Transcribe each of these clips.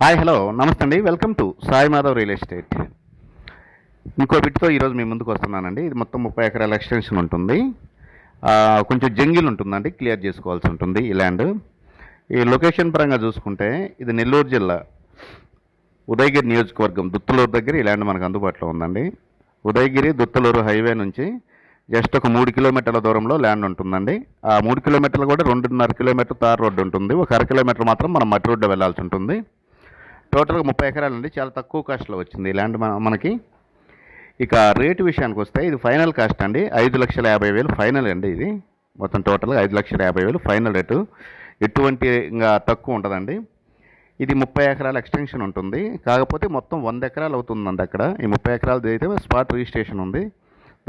Hi hello నమస్తే అండి. Welcome to Sai Madhav real estate. ఇంకో బిట్తో ఈరోజు మీ ముందుకు వస్తున్నానండి. ఇది మొత్తం 30 ఎకరాల ఎక్స్టెన్షన్ ఉంటుంది. కొంచెం జంగిల్ ఉంటుందండి, క్లియర్ చేసుకోవాల్సి ఉంటుంది ఈ ల్యాండ్. ఈ లొకేషన్ పరంగా చూసుకుంటే ఇది నెల్లూరు జిల్లా ఉదయగిరి నియోజకవర్గం దుత్తలూరు దగ్గర ఈ ల్యాండ్ మనకు అందుబాటులో ఉందండి. ఉదయగిరి దుత్తలూరు హైవే నుంచి జస్ట్ ఒక 3 కిలోమీటర్ల దూరంలో ల్యాండ్ ఉంటుందండి. ఆ 3 కిలోమీటర్లు కూడా 2.5 కిలోమీటర్ తార్ రోడ్డు ఉంటుంది. ఒక 1/2 కిలోమీటర్ మాత్రం మనం మట్టి రోడ్డు వెళ్ళాల్సి ఉంటుంది. టోటల్గా 30 ఎకరాలండి. చాలా తక్కువ కాస్ట్లో వచ్చింది ఈ ల్యాండ్ మనకి. ఇక రేటు విషయానికి వస్తే ఇది ఫైనల్ కాస్ట్ అండి 5,50,000 ఫైనల్ అండి. ఇది మొత్తం టోటల్గా 5,50,000 ఫైనల్ రేటు. ఎటువంటి ఇంకా తక్కువ ఉంటుందండి. ఇది 30 ఎకరాల ఎక్స్టెన్షన్ ఉంటుంది. కాకపోతే మొత్తం 100 ఎకరాలు అవుతుందండి అక్కడ. ఈ 30 ఎకరాలది అయితే స్పాట్ రిజిస్ట్రేషన్ ఉంది.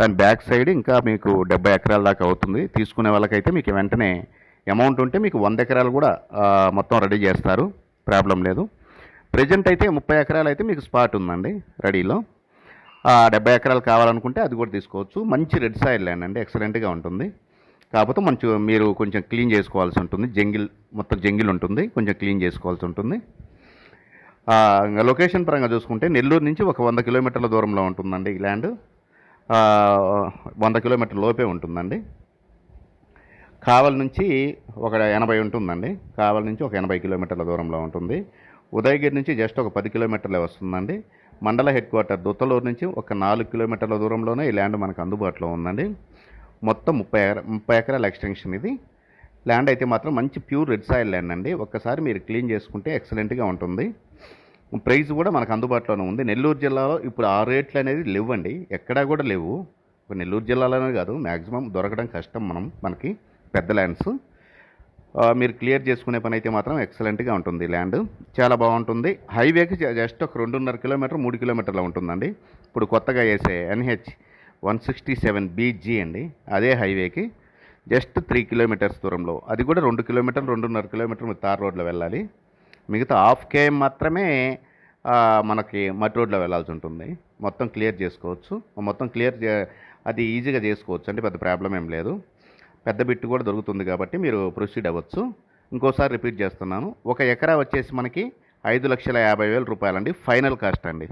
దాని బ్యాక్ సైడ్ ఇంకా మీకు 70 ఎకరాల దాకా అవుతుంది. తీసుకునే వాళ్ళకైతే మీకు వెంటనే అమౌంట్ ఉంటే మీకు 100 ఎకరాలు కూడా మొత్తం రెడీ చేస్తారు, ప్రాబ్లం లేదు. ప్రజెంట్ అయితే 30 ఎకరాలు అయితే మీకు స్పాట్ ఉందండి రెడీలో. 70 ఎకరాలు కావాలనుకుంటే అది కూడా తీసుకోవచ్చు. మంచి రెడ్ సాయిల్ ల్యాండ్ అండి, ఎక్సలెంట్గా ఉంటుంది. కాకపోతే మీరు కొంచెం క్లీన్ చేసుకోవాల్సి ఉంటుంది. మొత్తం జంగిల్ ఉంటుంది, కొంచెం క్లీన్ చేసుకోవాల్సి ఉంటుంది. ఇంకా లొకేషన్ పరంగా చూసుకుంటే నెల్లూరు నుంచి ఒక 100 కిలోమీటర్ల దూరంలో ఉంటుందండి ఈ ల్యాండ్. 100 కిలోమీటర్ల లోపే ఉంటుందండి. కావలి నుంచి ఒక 80 ఉంటుందండి. కావలి నుంచి ఒక 80 కిలోమీటర్ల దూరంలో ఉంటుంది. ఉదయగిరి నుంచి జస్ట్ ఒక 10 కిలోమీటర్లే వస్తుందండి. మండల హెడ్ క్వార్టర్ దుత్తలూరు నుంచి ఒక 4 కిలోమీటర్ల దూరంలోనే ఈ ల్యాండ్ మనకు అందుబాటులో ఉందండి. మొత్తం 30 ఎకరాల ఎక్స్టెన్షన్ ఇది. ల్యాండ్ అయితే మాత్రం మంచి ప్యూర్ రెడ్ సాయిల్ ల్యాండ్ అండి. ఒక్కసారి మీరు క్లీన్ చేసుకుంటే ఎక్సలెంట్గా ఉంటుంది. ప్రైస్ కూడా మనకు అందుబాటులోనే ఉంది. నెల్లూరు జిల్లాలో ఇప్పుడు ఆ రేట్లు అనేది లేవండి, ఎక్కడా కూడా లేవు. నెల్లూరు జిల్లాలోనే కాదు, మ్యాక్సిమం దొరకడం కష్టం మనకి పెద్ద ల్యాండ్స్. మీరు క్లియర్ చేసుకునే పని అయితే మాత్రం ఎక్సలెంట్గా ఉంటుంది. ల్యాండ్ చాలా బాగుంటుంది. హైవేకి జస్ట్ ఒక 2.5 కిలోమీటర్ 3 కిలోమీటర్లు ఉంటుందండి. ఇప్పుడు కొత్తగా వేసే NH 167BG అండి, అదే హైవేకి జస్ట్ 3 కిలోమీటర్స్ దూరంలో. అది కూడా 2 కిలోమీటర్లు 2.5 కిలోమీటర్లు తార్ రోడ్లో వెళ్ళాలి. మిగతా 1/2 km మాత్రమే మనకి మట్టి రోడ్లో వెళ్ళాల్సి ఉంటుంది. మొత్తం క్లియర్ చేసుకోవచ్చు. మొత్తం అది ఈజీగా చేసుకోవచ్చు అండి, పెద్ద ప్రాబ్లం ఏం లేదు. పెద్ద బిట్టు కూడా దొరుకుతుంది కాబట్టి మీరు ప్రొసీడ్ అవ్వచ్చు. ఇంకోసారి రిపీట్ చేస్తున్నాను, 1 ఎకరా వచ్చేసి మనకి 5,50,000 రూపాయలండి ఫైనల్ కాస్ట్ అండి.